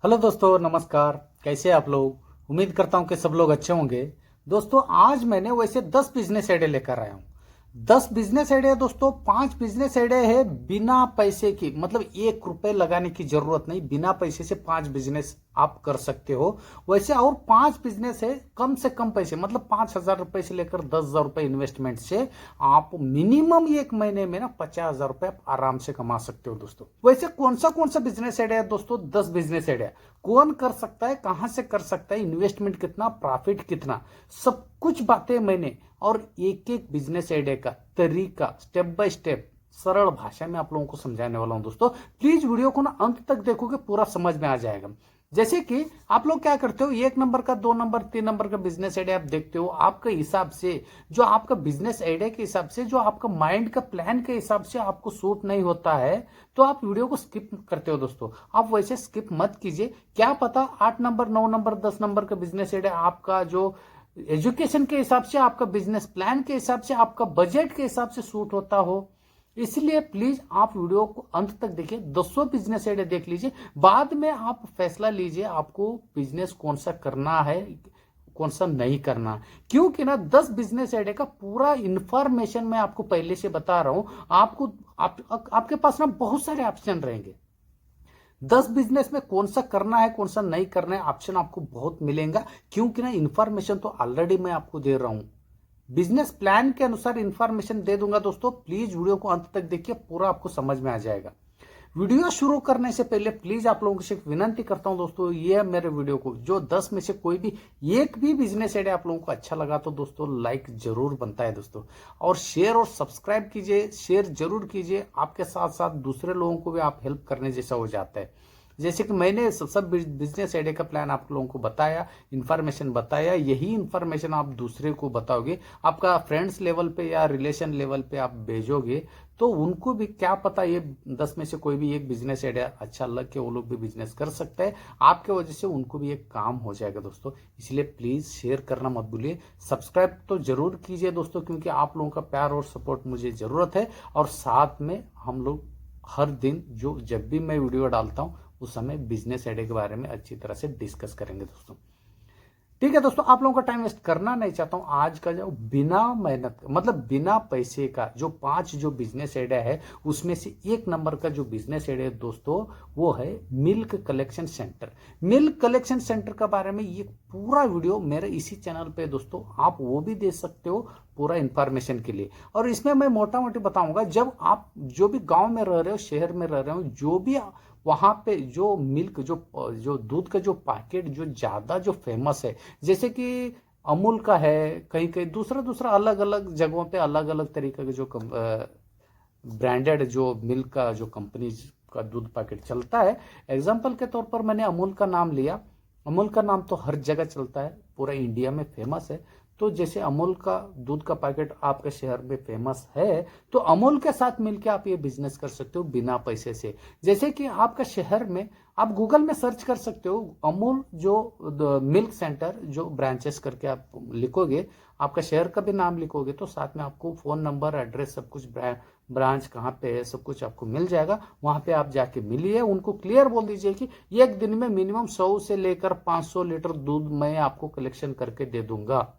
Hello दोस्तों, नमस्कार। कैसे आप लोग? उम्मीद करता हूं कि सब लोग अच्छे होंगे। दोस्तों, आज मैंने वैसे 10 बिजनेस आइडिया लेकर आया हूं। 10 बिजनेस आइडिया दोस्तों, 5 बिजनेस आइडिया है बिना पैसे की, मतलब 1 रुपए लगाने की जरूरत नहीं। बिना पैसे से 5 बिजनेस आप कर सकते हो वैसे। और 5 बिजनेस है कम से कम पैसे, मतलब 5,000 रुपए से लेकर 10,000 रुपए इन्वेस्टमेंट से आप मिनिमम 1 महीने में ना 50,000 रुपए आप आराम से कमा सकते हो दोस्तों। वैसे कौन सा बिजनेस आइडिया है दोस्तों? 10 बिजनेस आइडिया कौन कर सकता है, कहां से कर सकता है, इन्वेस्टमेंट कितना, प्रॉफिट कितना, सब कुछ बातें मैंने और एक एक बिजनेस आइडिया का तरीका स्टेप बाय स्टेप सरल भाषा में आप लोगों को समझाने वाला हूं दोस्तों। प्लीज वीडियो को ना अंत तक देखोगे, पूरा समझ में आ जाएगा। जैसे कि आप लोग क्या करते हो, 1 नंबर का, 2 नंबर, 3 नंबर का बिजनेस आइडिया आप देखते हो, आपके हिसाब से, जो आपका बिजनेस आइडिया के हिसाब से, जो आपका माइंड का प्लान के हिसाब से आपको सूट नहीं होता है, तो आप वीडियो को स्किप करते हो दोस्तों। आप वैसे स्किप मत कीजिए। क्या पता 8 नंबर, 9 नंबर, 10 नंबर का बिजनेस आइडिया आपका जो एजुकेशन के हिसाब से, आपका बिजनेस प्लान के हिसाब से, आपका बजट के हिसाब से सूट होता हो। इसलिए प्लीज आप वीडियो को अंत तक देखिए, 200 बिजनेस आइडिया देख लीजिए, बाद में आप फैसला लीजिए आपको बिजनेस कौन सा करना है, कौन सा नहीं करना। क्योंकि ना 10 बिजनेस आइडिया का पूरा इंफॉर्मेशन मैं आपको पहले से बता रहा हूं। आपके पास ना बहुत सारे ऑप्शन रहेंगे। 10 बिजनेस में कौन सा करना है, कौन सा नहीं करना है, ऑप्शन आपको बहुत मिलेगा। क्योंकि ना इंफॉर्मेशन तो ऑलरेडी मैं आपको दे रहा हूं, बिजनेस प्लान के अनुसार इंफॉर्मेशन दे दूंगा दोस्तों। प्लीज वीडियो को अंत तक देखिए, पूरा आपको समझ में आ जाएगा। वीडियो शुरू करने से पहले प्लीज आप लोगों से विनती करता हूं दोस्तों, ये मेरे वीडियो को जो 10 में से कोई भी एक भी बिजनेस आइडिया आप लोगों को अच्छा लगा तो दोस्तों लाइक जरूर बनता है दोस्तों। और शेयर और सब्सक्राइब कीजिए, शेयर जरूर कीजिए। आपके साथ साथ दूसरे लोगों को भी आप हेल्प करने जैसा हो जाता है। जैसे कि मैंने सब बिजनेस आइडिया का प्लान आप लोगों को बताया, इंफॉर्मेशन बताया, यही इंफॉर्मेशन आप दूसरे को बताओगे, आपका फ्रेंड्स लेवल पे या रिलेशन लेवल पे आप भेजोगे, तो उनको भी क्या पता ये 10 में से कोई भी एक बिजनेस आइडिया अच्छा लग के वो लोग भी बिजनेस कर सकते हैं। आपके वजह से उनको भी एक काम हो जाएगा दोस्तों। इसलिए प्लीज शेयर करना मत भूलिए, सब्सक्राइब तो जरूर कीजिए दोस्तों, क्योंकि आप लोगों का प्यार और सपोर्ट मुझे जरूरत है। और साथ में हम लोग हर दिन जब भी मैं वीडियो डालता हूं उस समय बिजनेस आइडिया के बारे में अच्छी तरह से डिस्कस करेंगे दोस्तों। ठीक है दोस्तों, आप लोगों का टाइम वेस्ट करना नहीं चाहता हूं। आज का जो बिना मेहनत, मतलब बिना पैसे का जो 5 जो बिजनेस आइडिया है, उसमें से 1 नंबर का जो बिजनेस आइडिया है दोस्तों, वो है milk collection centre. Milk collection centre के बारे में ये पूरा वीडियो मेरे इसी चैनल पे दोस्तों, आप वो भी दे सकते हो पूरा इंफॉर्मेशन के लिए। और इसमें मैं मोटा मोटी बताऊंगा, जब आप जो भी गांव में रह रहे हो, शहर में रह रहे हो, जो भी वहां पे जो मिल्क, जो दूध का जो पैकेट जो ज्यादा जो फेमस है, जैसे कि अमूल का है, कहीं कहीं दूसरा दूसरा अलग अलग जगहों पे अलग अलग तरीके के जो ब्रांडेड जो मिल्क का जो कंपनी का दूध पैकेट चलता है। एग्जाम्पल के तौर पर मैंने अमूल का नाम लिया। अमूल का नाम तो हर जगह चलता है, पूरा इंडिया में फेमस है। तो जैसे अमूल का दूध का पैकेट आपके शहर में फेमस है, तो अमूल के साथ मिलकर आप ये बिजनेस कर सकते हो बिना पैसे से। जैसे कि आपका शहर में आप गूगल में सर्च कर सकते हो, अमूल जो मिल्क सेंटर जो ब्रांचेस करके आप लिखोगे, आपका शहर का भी नाम लिखोगे, तो साथ में आपको फोन नंबर, एड्रेस, सब कुछ, ब्रांच कहाँ पे है, सब कुछ आपको मिल जाएगा। वहां पे आप जाके मिलिए, उनको क्लियर बोल दीजिए कि एक दिन में मिनिमम 100 से लेकर 500 लीटर दूध मैं आपको कलेक्शन करके दे दूंगा।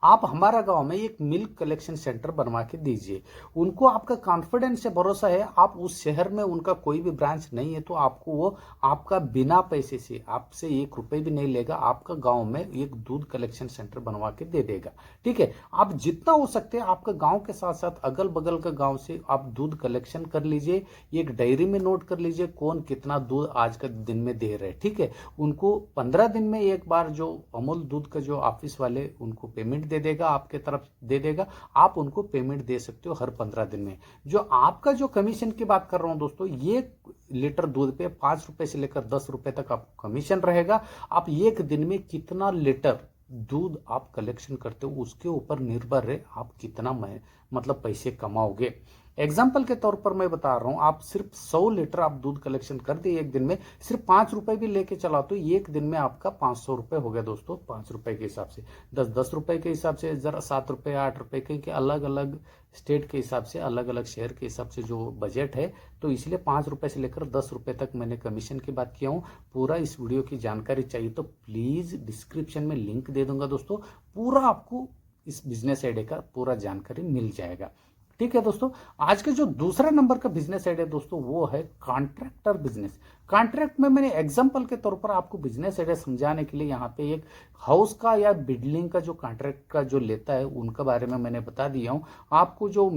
आप हमारा गांव में एक मिल्क कलेक्शन सेंटर बनवा के दीजिए। उनको आपका कॉन्फिडेंस से भरोसा है, आप उस शहर में उनका कोई भी ब्रांच नहीं है, तो आपको वो आपका बिना पैसे से, आपसे 1 रुपए भी नहीं लेगा, आपका गांव में एक दूध कलेक्शन सेंटर बनवा के दे देगा। ठीक है, आप जितना हो सकते हैं आपका गांव के साथ साथ अगल बगल का गांव से आप दूध कलेक्शन कर लीजिए। एक डायरी में नोट कर लीजिए कौन कितना दूध आज का दिन में दे रहे हैं। ठीक है, उनको 15 दिन में एक बार जो अमूल दूध का जो ऑफिस वाले उनको पेमेंट दे देगा, आपके तरफ दे देगा, आप उनको पेमेंट दे सकते हो हर 15 दिन में। जो आपका जो कमीशन की बात कर रहा हूं दोस्तों, ये लीटर दूध पे 5 रुपए से लेकर 10 रुपए तक आपको कमीशन रहेगा। आप एक दिन में कितना लीटर दूध आप कलेक्शन करते हो उसके ऊपर निर्भर है आप कितना मतलब पैसे कमाओगे। एग्जाम्पल के तौर पर मैं बता रहा हूं, आप सिर्फ 100 लीटर आप दूध कलेक्शन कर दिए एक दिन में, सिर्फ 5 रुपए भी लेके चला तो एक दिन में आपका 500 रुपए हो गया दोस्तों। 5 रुपए के हिसाब से, 10-10 रुपए के हिसाब से, जरा 7 रुपए 8 रुपए के अलग अलग स्टेट के हिसाब से, अलग अलग शहर के हिसाब से जो बजट है, तो इसलिए 5 रुपए से लेकर 10 रुपए तक मैंने कमीशन की बात किया हूँ। पूरा इस वीडियो की जानकारी चाहिए तो प्लीज डिस्क्रिप्शन में लिंक दे दूंगा दोस्तों, पूरा आपको इस बिजनेस आइडिया का पूरा जानकारी मिल जाएगा। ठीक है दोस्तों, आज का जो दूसरा नंबर का बिजनेस आइडिया दोस्तों वो है कॉन्ट्रैक्टर बिजनेस। कॉन्ट्रैक्ट में मैंने एग्जांपल के तौर पर आपको बिजनेस आइडिया समझाने के लिए यहाँ पे एक हाउस का या बिल्डिंग का जो कॉन्ट्रैक्ट का जो लेता है उनका बारे में मैंने बता दिया हूँ। आपको जो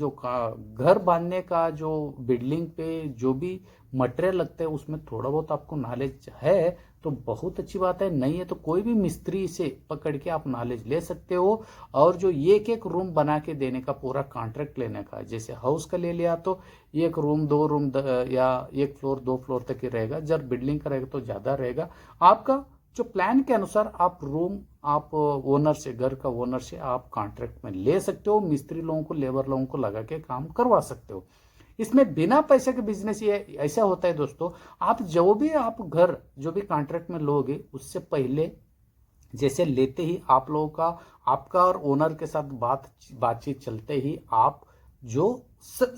घर बांधने का जो बिल्डिंग पे जो भी मटेरियल लगता है उसमें थोड़ा बहुत आपको नॉलेज है तो बहुत अच्छी बात है, नहीं है तो कोई भी मिस्त्री से पकड़ के आप नॉलेज ले सकते हो। और जो एक एक रूम बना के देने का पूरा कॉन्ट्रैक्ट लेने का, जैसे हाउस का ले लिया तो एक रूम 2 रूम या 1 फ्लोर 2 फ्लोर तक ही रहेगा, जब बिल्डिंग का रहेगा तो ज्यादा रहेगा। आपका जो प्लान के अनुसार आप रूम आप ओनर से, घर का ओनर से आप कॉन्ट्रैक्ट में ले सकते हो, मिस्त्री लोगों को, लेबर लोगों को लगा के काम करवा सकते हो। इसमें बिना पैसे के बिजनेस ये ऐसा होता है दोस्तों, आप जो भी आप घर जो भी कॉन्ट्रैक्ट में लोगे उससे पहले जैसे लेते ही आप लोगों का, आपका और ओनर के साथ बातचीत चलते ही आप जो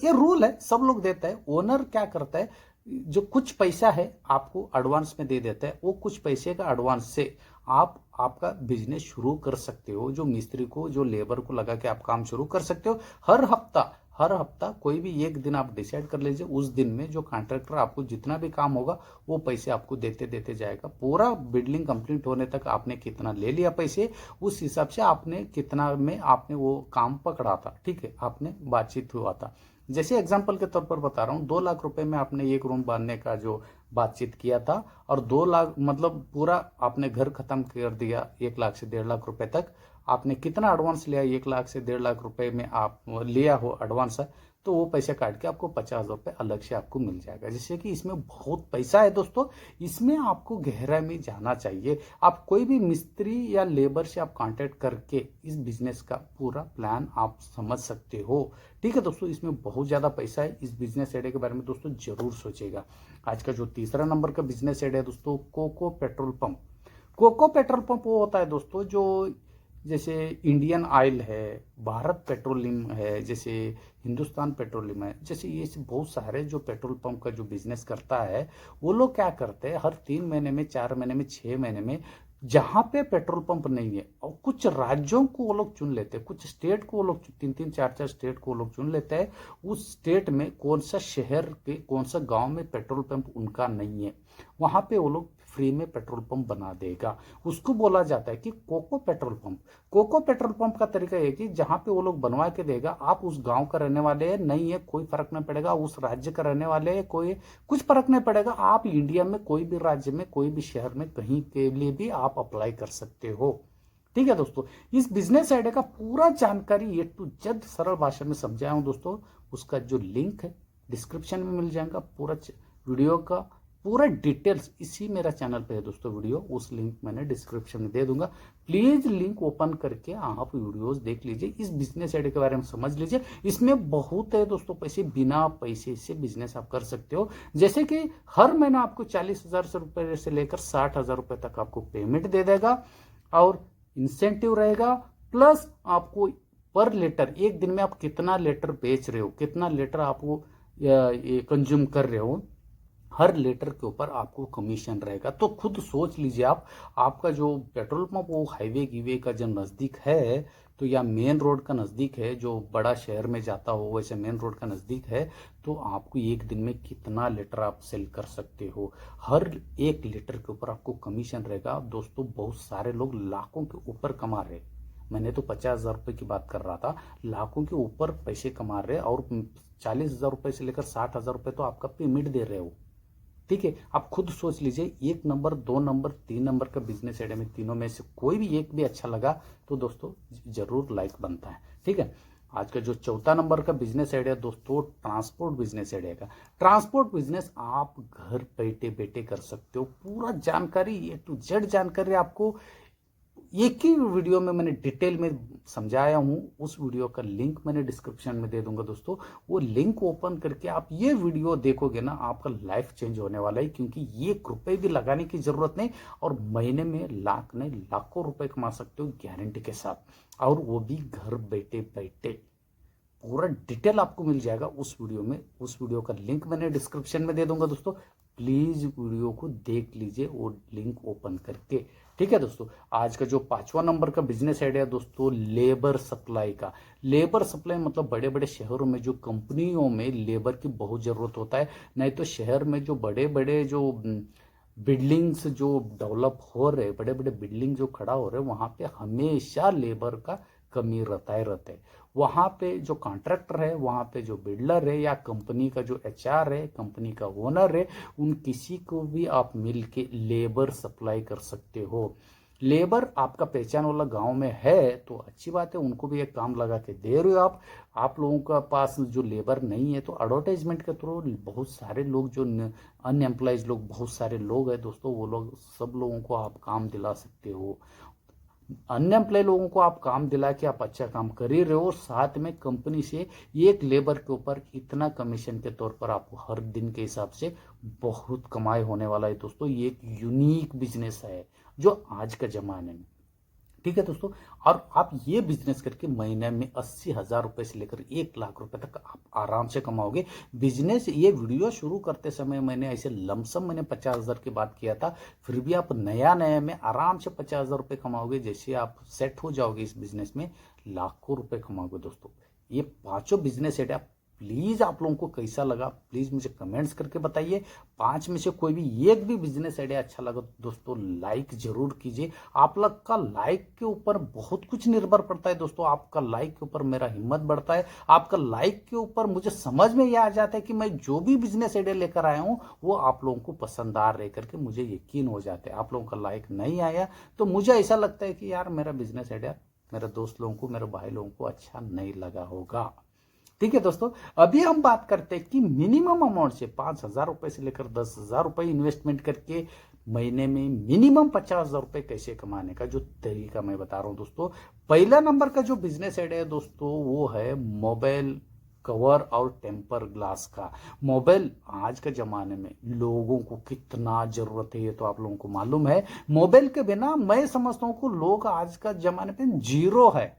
ये रूल है सब लोग देता है, ओनर क्या करता है जो कुछ पैसा है आपको एडवांस में दे देता है, वो कुछ पैसे का एडवांस से आप आपका बिजनेस शुरू कर सकते हो। जो मिस्त्री को, जो लेबर को लगा के आप काम शुरू कर सकते हो। हर हफ्ता कोई भी एक दिन आप डिसाइड कर लीजिए, उस दिन में जो कॉन्ट्रैक्टर आपको जितना भी काम होगा वो पैसे आपको देते देते जाएगा। पूरा बिल्डिंग कंप्लीट होने तक आपने कितना ले लिया पैसे, उस हिसाब से आपने कितना में आपने वो काम पकड़ा था, ठीक है, आपने बातचीत हुआ था। जैसे एग्जाम्पल के तौर पर बता रहा हूँ, 2 लाख रुपए में आपने एक रूम बांधने का जो बातचीत किया था और 2 लाख मतलब पूरा आपने घर खत्म कर दिया 1 लाख से 1.5 लाख रुपए तक। आपने कितना एडवांस लिया, 1 लाख से 1.5 लाख रुपए में आप लिया हो एडवांस है, तो वो पैसे काट के आपको 50 रुपए अलग से आपको मिल जाएगा। जैसे कि इसमें बहुत पैसा है दोस्तों, इसमें आपको गहराई में जाना चाहिए। आप कोई भी मिस्त्री या लेबर से आप कांटेक्ट करके इस बिजनेस का पूरा प्लान आप समझ सकते हो। ठीक है दोस्तों, इसमें बहुत ज्यादा पैसा है। इस बिजनेस आइडिया के बारे में दोस्तों जरूर सोचेगा। आज का जो तीसरा नंबर का बिजनेस आइडिया है दोस्तों, COCO petrol pump. COCO petrol pump वो होता है दोस्तों जो जैसे इंडियन ऑयल है, भारत पेट्रोलियम है, जैसे हिंदुस्तान पेट्रोलियम है, जैसे ये बहुत सारे जो पेट्रोल पंप का जो बिजनेस करता है वो लोग क्या करते हैं, हर 3 महीने में, 4 महीने में, 6 महीने में जहां पे पेट्रोल पंप नहीं है और कुछ राज्यों को वो लोग चुन लेते हैं, कुछ स्टेट को वो लोग 3-3 4-4 स्टेट को वो लोग चुन लेते हैं। उस स्टेट में कौन सा शहर के कौन सा गांव में पेट्रोल पंप उनका नहीं है, वहां पे वो लोग फ्री में पेट्रोल पंप बना देगा। उसको बोला जाता है कि COCO petrol pump. COCO petrol pump का तरीका है कि जहां पे वो लोग बनवा के देगा, आप उस गांव का रहने वाले हैं नहीं है कोई फर्क नहीं पड़ेगा, उस राज्य का रहने वाले हैं कोई कुछ फर्क नहीं पड़ेगा, आप इंडिया में कोई भी राज्य में, कोई भी शहर में, कहीं के लिए भी आप अप्लाई कर सकते हो। ठीक है दोस्तों, इस बिजनेस आइडिया का पूरा जानकारी A to Z सरल भाषा में समझाया हूं दोस्तों। उसका जो लिंक है डिस्क्रिप्शन में मिल जाएगा, पूरा वीडियो का पूरा डिटेल्स इसी मेरा चैनल पे है दोस्तों वीडियो, उस लिंक मैंने डिस्क्रिप्शन में दे दूंगा। प्लीज लिंक ओपन करके आप वीडियोस देख लीजिए, इस बिजनेस आइडिया के बारे में समझ लीजिए। इसमें बहुत है दोस्तों पैसे, बिना पैसे से बिजनेस आप कर सकते हो। जैसे कि हर महीना आपको 40,000 रुपए से लेकर 60,000 रुपए तक आपको पेमेंट दे देगा और इंसेंटिव रहेगा, प्लस आपको पर लीटर, एक दिन में आप कितना लीटर बेच रहे हो, कितना लीटर आपको कंज्यूम कर रहे हो, हर लीटर के ऊपर आपको कमीशन रहेगा। तो खुद सोच लीजिए आप, आपका जो पेट्रोल पंप वो हाईवे गिवे का जो नजदीक है तो या मेन रोड का नजदीक है, जो बड़ा शहर में जाता हो वैसे मेन रोड का नजदीक है, तो आपको एक दिन में कितना लीटर आप सेल कर सकते हो, हर 1 लीटर के ऊपर आपको कमीशन रहेगा। दोस्तों बहुत सारे लोग लाखों के ऊपर कमा रहे, मैंने तो 50,000 रुपए की बात कर रहा था, लाखों के ऊपर पैसे कमा रहे और 40,000 रुपए से लेकर 60,000 रुपए तो आपका पेमेंट दे रहे हो। ठीक है, आप खुद सोच लीजिए, 1 नंबर, 2 नंबर, 3 नंबर का बिजनेस आइडिया में तीनों में से कोई भी एक भी अच्छा लगा तो दोस्तों जरूर लाइक बनता है। ठीक है, आज का जो चौथा नंबर का बिजनेस आइडिया दोस्तों, ट्रांसपोर्ट बिजनेस आइडिया का। ट्रांसपोर्ट बिजनेस आप घर बैठे बैठे कर सकते हो, पूरा जानकारी A to Z जानकारी आपको एक ही वीडियो में मैंने डिटेल में समझाया हूँ। उस वीडियो का लिंक मैंने डिस्क्रिप्शन में दे दूंगा दोस्तों। वो लिंक ओपन करके आप ये वीडियो देखोगे ना, आपका लाइफ चेंज होने वाला है, क्योंकि 1 रुपए भी लगाने की जरूरत नहीं और महीने में लाख नहीं लाखों रुपए कमा सकते हो गारंटी के साथ, और वो भी घर बैठे बैठे। पूरा डिटेल आपको मिल जाएगा उस वीडियो में। उस वीडियो का लिंक मैंने डिस्क्रिप्शन में दे दूंगा दोस्तों। प्लीज वीडियो को देख लीजिए वो लिंक ओपन करके। ठीक है दोस्तों, आज का जो 5वां नंबर का बिजनेस आइडिया दोस्तों, लेबर सप्लाई का। लेबर सप्लाई मतलब बड़े बड़े शहरों में जो कंपनियों में लेबर की बहुत जरूरत होता है, नहीं तो शहर में जो बड़े बड़े जो बिल्डिंग्स जो डेवलप हो रहे, बड़े बड़े बिल्डिंग जो खड़ा हो रहे, वहां पे हमेशा लेबर का कमी रहता है। वहां पे जो कॉन्ट्रैक्टर है, वहां पे जो बिल्डर है, या कंपनी का जो एचआर है, कंपनी का ओनर है, उन किसी को भी आप मिल के लेबर सप्लाई कर सकते हो। लेबर आपका पहचान वाला गांव में है तो अच्छी बात है, उनको भी एक काम लगा के दे रहे हो आप लोगों का पास जो लेबर नहीं है तो एडवर्टाइजमेंट के थ्रू बहुत सारे लोग जो अनएम्प्लॉयज लोग बहुत सारे लोग हैं दोस्तों, वो लोग सब लोगों को आप काम दिला सकते हो। अनएम्प्लॉय लोगों को आप काम दिला के आप अच्छा काम कर ही रहे हो, साथ में कंपनी से एक लेबर के ऊपर इतना कमीशन के तौर पर आपको हर दिन के हिसाब से बहुत कमाई होने वाला है दोस्तों। ये एक यूनिक बिजनेस है जो आज के जमाने में। ठीक है दोस्तों, और आप ये बिजनेस करके महीने में 80,000 रुपए से लेकर 1 लाख रुपए तक आप आराम से कमाओगे। बिजनेस, ये वीडियो शुरू करते समय मैंने ऐसे लमसम मैंने 50,000 की बात किया था, फिर भी आप नया नया में आराम से 50,000 रुपए कमाओगे। जैसे आप सेट हो जाओगे इस बिजनेस में, लाखों रुपए कमाओगे दोस्तों। ये 5 बिजनेस आइडिया प्लीज आप लोगों को कैसा लगा प्लीज मुझे कमेंट्स करके बताइए। 5 में से कोई भी एक भी बिजनेस आइडिया अच्छा लगा तो दोस्तों लाइक जरूर कीजिए। आप लोग का लाइक के ऊपर बहुत कुछ निर्भर पड़ता है दोस्तों। आपका लाइक के ऊपर मेरा हिम्मत बढ़ता है, आपका लाइक के ऊपर मुझे समझ में यह आ जाता है कि मैं जो भी बिजनेस आइडिया लेकर आया हूं वो आप लोगों को पसंद आ रहे करके मुझे यकीन हो जाता है। आप लोगों का लाइक नहीं आया तो मुझे ऐसा लगता है कि यार मेरा बिजनेस आइडिया मेरे दोस्त लोगों को, मेरे भाई लोगों को अच्छा नहीं लगा होगा। ठीक है दोस्तों, अभी हम बात करते हैं कि मिनिमम अमाउंट से 5,000 रुपए से लेकर 10,000 रुपए इन्वेस्टमेंट करके महीने में मिनिमम 50,000 रुपए कैसे कमाने का जो तरीका मैं बता रहा हूं दोस्तों। पहला नंबर का जो बिजनेस आइडिया है दोस्तों वो है मोबाइल कवर और टेम्पर ग्लास का। मोबाइल आज के जमाने में लोगों को कितना जरूरत है ये तो आप लोगों को मालूम है। मोबाइल के बिना मैं समझता हूं कि लोग आज का जमाने पे जीरो है।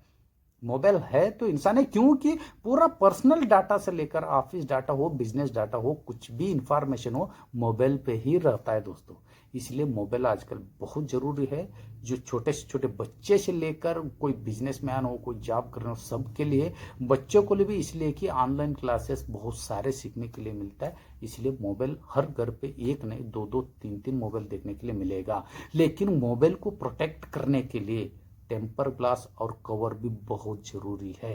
मोबाइल है तो इंसान है, क्योंकि पूरा पर्सनल डाटा से लेकर ऑफिस डाटा हो, बिजनेस डाटा हो, कुछ भी इंफॉर्मेशन हो मोबाइल पे ही रहता है दोस्तों। इसलिए मोबाइल आजकल बहुत जरूरी है। जो छोटे से छोटे बच्चे से लेकर कोई बिजनेसमैन हो, कोई जॉब कर रहे हो, सबके लिए, बच्चों को लिए भी इसलिए कि ऑनलाइन क्लासेस बहुत सारे सीखने के लिए मिलता है। इसलिए मोबाइल हर घर पे एक नहीं दो दो तीन तीन मोबाइल देखने के लिए मिलेगा। लेकिन मोबाइल को प्रोटेक्ट करने के लिए टेम्पर ग्लास और कवर भी बहुत जरूरी है,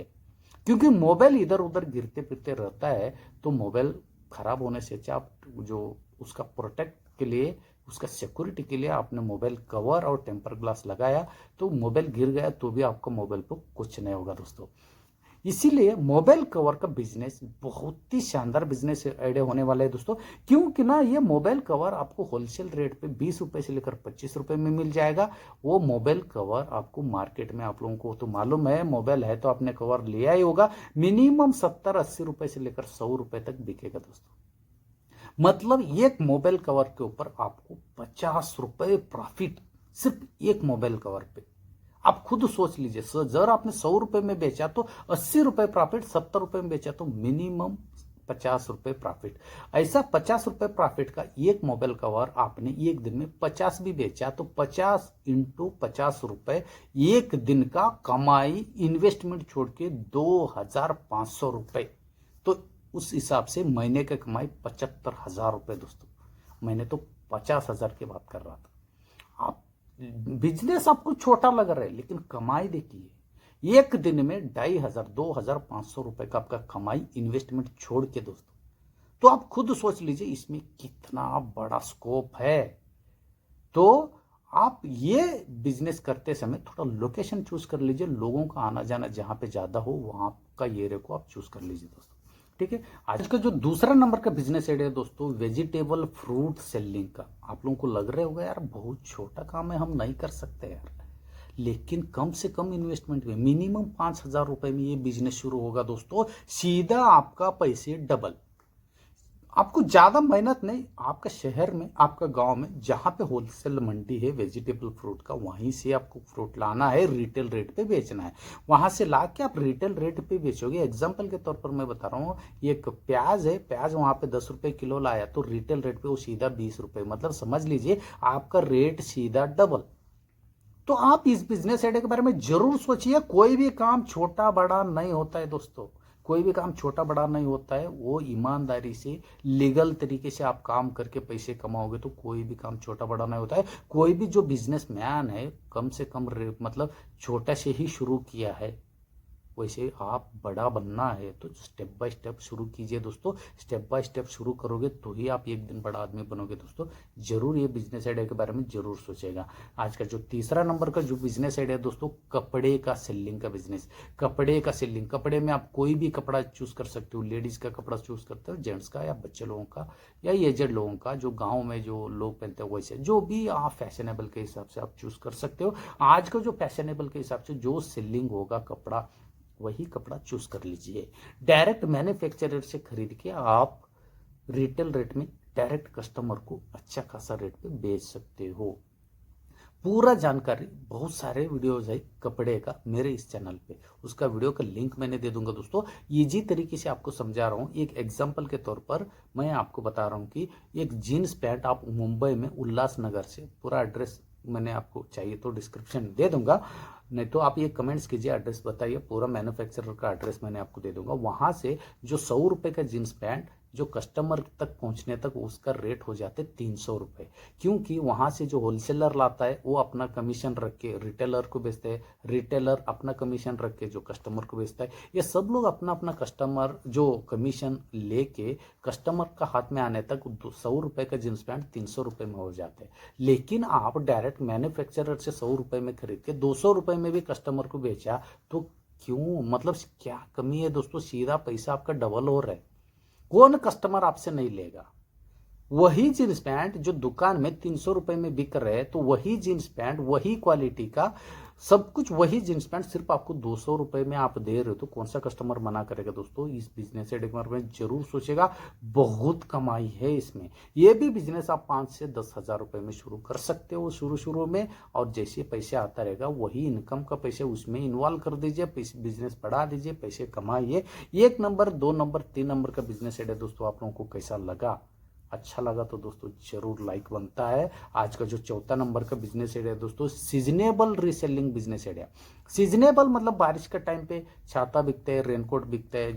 क्योंकि मोबाइल इधर उधर गिरते फिरते रहता है तो मोबाइल खराब होने से अच्छा आप जो उसका प्रोटेक्ट के लिए, उसका सिक्योरिटी के लिए आपने मोबाइल कवर और टेम्पर ग्लास लगाया तो मोबाइल गिर गया तो भी आपका मोबाइल पर कुछ नहीं होगा दोस्तों। इसीलिए मोबाइल कवर का बिजनेस बहुत ही शानदार बिजनेस आइडिया होने वाला है दोस्तों, क्योंकि ना ये मोबाइल कवर आपको होलसेल रेट पे 20 रुपए से लेकर 25 रुपए में मिल जाएगा। वो मोबाइल कवर आपको मार्केट में, आप लोगों को तो मालूम है मोबाइल है तो आपने कवर लिया ही होगा, मिनिमम 70-80 रुपए से लेकर 100 रुपए तक बिकेगा दोस्तों। मतलब एक मोबाइल कवर के ऊपर आपको 50 रुपए प्रॉफिट सिर्फ एक मोबाइल कवर पे। आप खुद सोच लीजिए, जर आपने 100 रुपए में बेचा तो 80 रुपए प्रॉफिट, 70 रुपए में बेचा तो मिनिमम 50 रुपए प्रॉफिट। ऐसा 50 रुपए प्रॉफिट का एक मोबाइल कवर आपने एक दिन में 50 भी बेचा तो 50 इंटू 50 रुपए एक दिन का कमाई, इन्वेस्टमेंट छोड़ के 2,500 रुपए। तो उस हिसाब से महीने की कमाई 75,000 रुपए दोस्तों। मैंने तो 50,000 की बात कर रहा था। आप बिजनेस आपको छोटा लग रहा है लेकिन कमाई देखिए, एक दिन में 2,500 2,500 रुपए का आपका कमाई इन्वेस्टमेंट छोड़ के दोस्तों। तो आप खुद सोच लीजिए इसमें कितना बड़ा स्कोप है। तो आप ये बिजनेस करते समय थोड़ा लोकेशन चूज कर लीजिए, लोगों का आना जाना जहां पे ज्यादा हो वहां का एरिया को आप चूज कर लीजिए दोस्तों। ठीक है, आज का जो दूसरा नंबर का बिजनेस आइडिया है दोस्तों, वेजिटेबल फ्रूट सेलिंग का। आप लोगों को लग रहा होगा यार बहुत छोटा काम है, हम नहीं कर सकते यार, लेकिन कम से कम इन्वेस्टमेंट में मिनिमम 5,000 रुपए में ये बिजनेस शुरू होगा दोस्तों। सीधा आपका पैसे डबल। आपको ज्यादा मेहनत नहीं, आपका शहर में, आपका गांव में जहां पे होलसेल मंडी है वेजिटेबल फ्रूट का, वहीं से आपको फ्रूट लाना है, रिटेल रेट पे बेचना है। वहां से ला के आप रिटेल रेट पे बेचोगे। एग्जांपल के तौर पर मैं बता रहा हूँ, एक प्याज है, प्याज वहां पे 10 रुपए किलो लाया तो रिटेल रेट पे वो सीधा 20 रुपए, मतलब समझ लीजिए आपका रेट सीधा डबल। तो आप इस बिजनेस आइडिया के बारे में जरूर सोचिए। कोई भी काम छोटा बड़ा नहीं होता है दोस्तों, कोई भी काम छोटा बड़ा नहीं होता है। वो ईमानदारी से लीगल तरीके से आप काम करके पैसे कमाओगे तो कोई भी काम छोटा बड़ा नहीं होता है। कोई भी जो बिजनेसमैन है कम से कम मतलब छोटा से ही शुरू किया है, वैसे आप बड़ा बनना है तो स्टेप बाय स्टेप शुरू कीजिए दोस्तों। स्टेप बाय स्टेप शुरू करोगे तो ही आप एक दिन बड़ा आदमी बनोगे दोस्तों। जरूर ये बिजनेस आइडिया के बारे में जरूर सोचेगा। आज का जो तीसरा नंबर का जो बिजनेस आइडिया दोस्तों, कपड़े का सेलिंग का बिजनेस। कपड़े का सेलिंग, कपड़े में आप कोई भी कपड़ा चूज कर सकते हो। लेडीज का कपड़ा चूज करते हो, जेंट्स का या बच्चे लोगों का या एजेड लोगों का, जो गाँव में जो लोग पहनते हैं वैसे, जो भी आप फैशनेबल के हिसाब से आप चूज कर सकते हो। आज का जो फैशनेबल के हिसाब से जो सेलिंग होगा कपड़ा, वही कपड़ा चूज कर लीजिए। डायरेक्ट मैन्युफैक्चरर से खरीद के आप रिटेल रेट में डायरेक्ट कस्टमर को अच्छा खासा रेट पे बेच सकते हो। पूरा जानकारी, बहुत सारे वीडियोज है कपड़े का मेरे इस चैनल पे, उसका वीडियो का लिंक मैंने दे दूंगा दोस्तों। इजी तरीके से आपको समझा रहा हूँ। एक एग्जांपल के तौर पर मैं आपको बता रहा हूँ कि एक जीन्स पैंट आप मुंबई में उल्लासनगर से, पूरा एड्रेस मैंने आपको चाहिए तो डिस्क्रिप्शन दे दूंगा, नहीं तो आप ये कमेंट्स कीजिए, एड्रेस बताइए, पूरा मैन्युफैक्चरर का एड्रेस मैंने आपको दे दूंगा। वहां से जो 100 रुपए का जींस पैंट जो कस्टमर तक पहुंचने तक उसका रेट हो जाते 300 रुपए, क्योंकि वहां से जो होलसेलर लाता है वो अपना कमीशन रख के रिटेलर को बेचते हैं, रिटेलर अपना कमीशन रख के जो कस्टमर को बेचता है। ये सब लोग अपना अपना कस्टमर जो कमीशन लेके कस्टमर का हाथ में आने तक 100 रुपए का जींस पैंट 300 रुपए में हो जाते हैं। लेकिन आप डायरेक्ट मैन्युफैक्चरर से 100 रुपए में खरीद के 200 रुपए में भी कस्टमर को बेचा तो क्यों, मतलब क्या कमी है दोस्तों? सीधा पैसा आपका डबल हो रहा है। कौन कस्टमर आपसे नहीं लेगा? वही जींस पैंट जो दुकान में 300 रुपए में बिक रहे हैं, तो वही जींस पैंट वही क्वालिटी का सब कुछ वही जींस पैंट सिर्फ आपको 200 रुपए में आप दे रहे हो, तो कौन सा कस्टमर मना करेगा दोस्तों? इस बिजनेस आइडिया में जरूर सोचेगा, बहुत कमाई है इसमें। ये भी बिजनेस आप 5 से 10 हजार रुपए में शुरू कर सकते हो शुरू में, और जैसे पैसे आता रहेगा वही इनकम का पैसे उसमें इन्वॉल्व कर दीजिए, बिजनेस बढ़ा दीजिए, पैसे कमाइए। 1 नंबर 2 नंबर 3 नंबर का बिजनेस आइडिया दोस्तों आप लोगों को कैसा लगा? अच्छा लगा तो दोस्तों जरूर लाइक बनता है। आज का जो चौथा नंबर का बिजनेस आइडिया दोस्तों, seasonable reselling business idea. Seasonable मतलब बारिश का टाइम पे छाता बिकता है, रेनकोट बिकता है,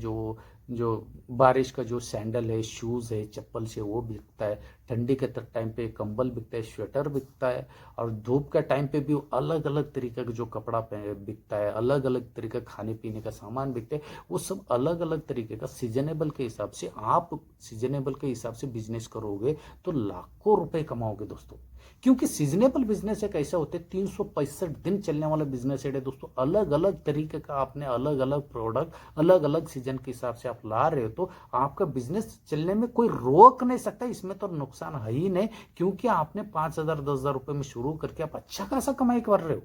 जो बारिश का जो सैंडल है, शूज है, चप्पल से वो बिकता है। ठंडी के टाइम पे कंबल बिकता है, स्वेटर बिकता है, और धूप का टाइम पे भी अलग अलग तरीके का जो कपड़ा बिकता है, अलग अलग तरीके का खाने पीने का सामान बिकता है। वो सब अलग अलग तरीके का सीजनेबल के हिसाब से, आप सीजनेबल के हिसाब से बिजनेस करोगे तो लाखों रुपए कमाओगे दोस्तों। क्योंकि सीजनेबल बिजनेस एक ऐसा होता है 365 दिन चलने वाला बिजनेस है दोस्तों। अलग अलग तरीके का आपने अलग अलग प्रोडक्ट अलग अलग सीजन के हिसाब से आप ला रहे हो, तो आपका बिजनेस चलने में कोई रोक नहीं सकता। इसमें तो नुकसान है ही नहीं, क्योंकि आपने 5,000 10,000 रुपए में शुरू करके आप अच्छा खासा कमाई कर रहे हो।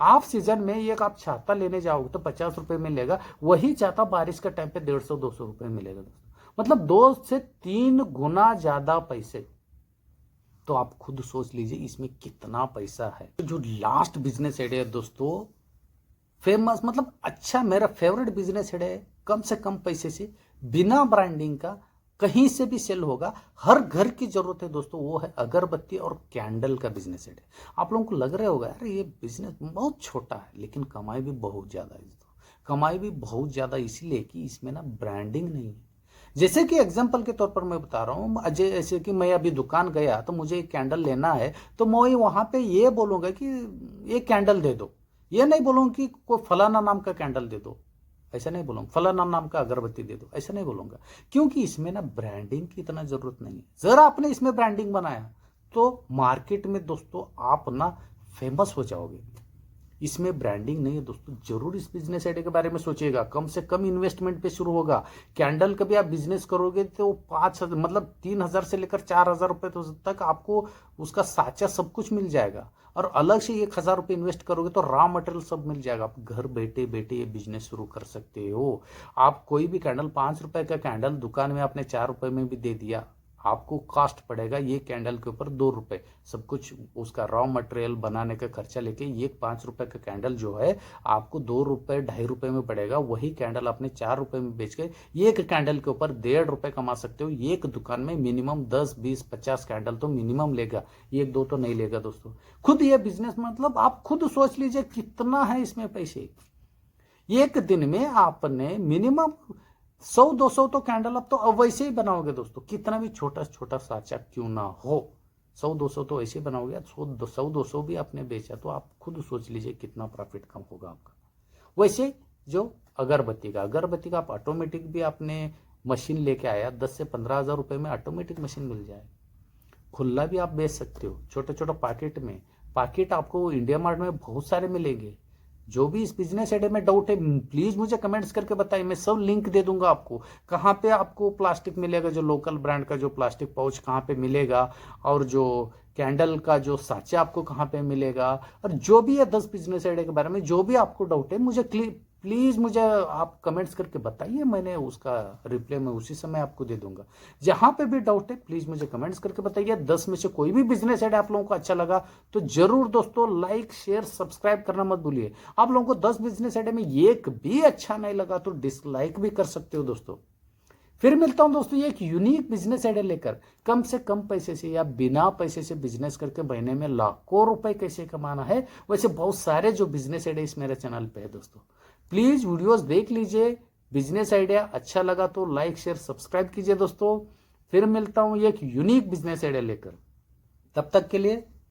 आप सीजन में एक आप छाता लेने जाओगे तो 50 रुपए में मिलेगा, वही छाता बारिश का टाइम पे 150 200 रुपए मिलेगा दोस्तों, मतलब 2 से 3 गुना ज्यादा पैसे। तो आप खुद सोच लीजिए इसमें कितना पैसा है। तो जो लास्ट बिजनेस आइडिया है दोस्तों, फेमस मतलब अच्छा, मेरा फेवरेट बिजनेस आइडिया है, कम से कम पैसे से बिना ब्रांडिंग का कहीं से भी सेल होगा, हर घर की जरूरत है दोस्तों, वो है अगरबत्ती और कैंडल का बिजनेस आइडिया। आप लोगों को लग रहा होगा यार ये बिजनेस बहुत छोटा है, लेकिन कमाई भी बहुत ज्यादा है दोस्तों। कमाई भी बहुत ज्यादा इसलिए कि इसमें ना ब्रांडिंग नहीं है। जैसे कि एग्जाम्पल के तौर पर मैं बता रहा हूँ, जैसे कि मैं अभी दुकान गया तो मुझे एक कैंडल लेना है, तो मैं वहां पे ये बोलूंगा कि ये कैंडल दे दो, ये नहीं बोलूंगा कि कोई फलाना नाम का कैंडल दे दो, ऐसा नहीं बोलूंगा, फलाना नाम का अगरबत्ती दे दो, ऐसा नहीं बोलूंगा, क्योंकि इसमें ना ब्रांडिंग की इतना जरूरत नहीं है। जरा आपने इसमें ब्रांडिंग बनाया तो मार्केट में दोस्तों आप ना फेमस हो जाओगे। इसमें ब्रांडिंग नहीं है दोस्तों। जरूर इस बिजनेस आइडिया के बारे में सोचिएगा। कम से कम इन्वेस्टमेंट पे शुरू होगा। कैंडल का भी आप बिजनेस करोगे तो 5,000 मतलब 3,000 से लेकर 4,000 रुपए तक आपको उसका साचा सब कुछ मिल जाएगा। और अलग से 1,000 रुपये इन्वेस्ट करोगे तो रॉ मटेरियल सब मिल जाएगा। आप घर बैठे बैठे ये बिजनेस शुरू कर सकते हो। आप कोई भी कैंडल 5 रुपए का कैंडल दुकान में आपने 4 रुपए में भी दे दिया, आपको कॉस्ट पड़ेगा ये कैंडल के ऊपर 2 रुपए। सब कुछ उसका रॉ मटेरियल बनाने का खर्चा लेके ये 5 रुपए का कैंडल जो है आपको 2 रुपए 2.5 रुपए में पड़ेगा। वही कैंडल आपने 4 रुपए में बेच के एक कैंडल के ऊपर 1.5 रुपए कमा सकते हो। एक दुकान में मिनिमम 10 20 50 कैंडल तो मिनिमम लेगा, 1 2 तो नहीं लेगा दोस्तों। खुद ये बिजनेस मतलब आप खुद सोच लीजिए कितना है इसमें पैसे। एक दिन में आपने मिनिमम 100-200 तो कैंडल आप तो अब वैसे ही बनाओगे दोस्तों। कितना भी छोटा छोटा साचा क्यों ना हो, 100-200 तो ऐसे बनाओगे। 100-200 भी आपने बेचा तो आप खुद सोच लीजिए कितना प्रॉफिट कम होगा आपका। वैसे जो अगरबत्ती का आप ऑटोमेटिक भी आपने मशीन लेके आया, 10 से 15,000 रुपए में ऑटोमेटिक मशीन मिल जाए। खुला भी आप बेच सकते हो छोटे छोटे पैकेट में। पैकेट आपको इंडिया मार्ट में बहुत सारे मिलेंगे। जो भी इस बिजनेस आइडिया में डाउट है प्लीज मुझे कमेंट्स करके बताइए, मैं सब लिंक दे दूंगा आपको। कहाँ पे आपको प्लास्टिक मिलेगा, जो लोकल ब्रांड का जो प्लास्टिक पाउच कहाँ पे मिलेगा, और जो कैंडल का जो साचा आपको कहाँ पे मिलेगा, और जो भी है 10 बिजनेस आइडिया के बारे में जो भी आपको डाउट है मुझे प्लीज मुझे आप कमेंट्स करके बताइए। मैंने उसका रिप्लाई मैं उसी समय आपको दे दूंगा। जहां पे भी डाउट है प्लीज मुझे कमेंट्स करके बताइए। 10 में से कोई भी बिजनेस आइडिया आप लोगों को अच्छा लगा तो जरूर दोस्तों लाइक शेयर सब्सक्राइब करना मत भूलिए। आप लोगों को 10 बिजनेस आइडिया में एक भी अच्छा नहीं लगा तो डिसलाइक भी कर सकते हो दोस्तों। फिर मिलता हूं दोस्तों एक यूनिक बिजनेस आइडिया लेकर। कम से कम पैसे से या बिना पैसे से बिजनेस करके महीने में लाखों रुपए कैसे कमाना है, वैसे बहुत सारे जो बिजनेस आइडिया इस मेरे चैनल पे है दोस्तों। प्लीज वीडियोस देख लीजिए। बिजनेस आइडिया अच्छा लगा तो लाइक शेयर सब्सक्राइब कीजिए दोस्तों। फिर मिलता हूं एक यूनिक बिजनेस आइडिया लेकर। तब तक के लिए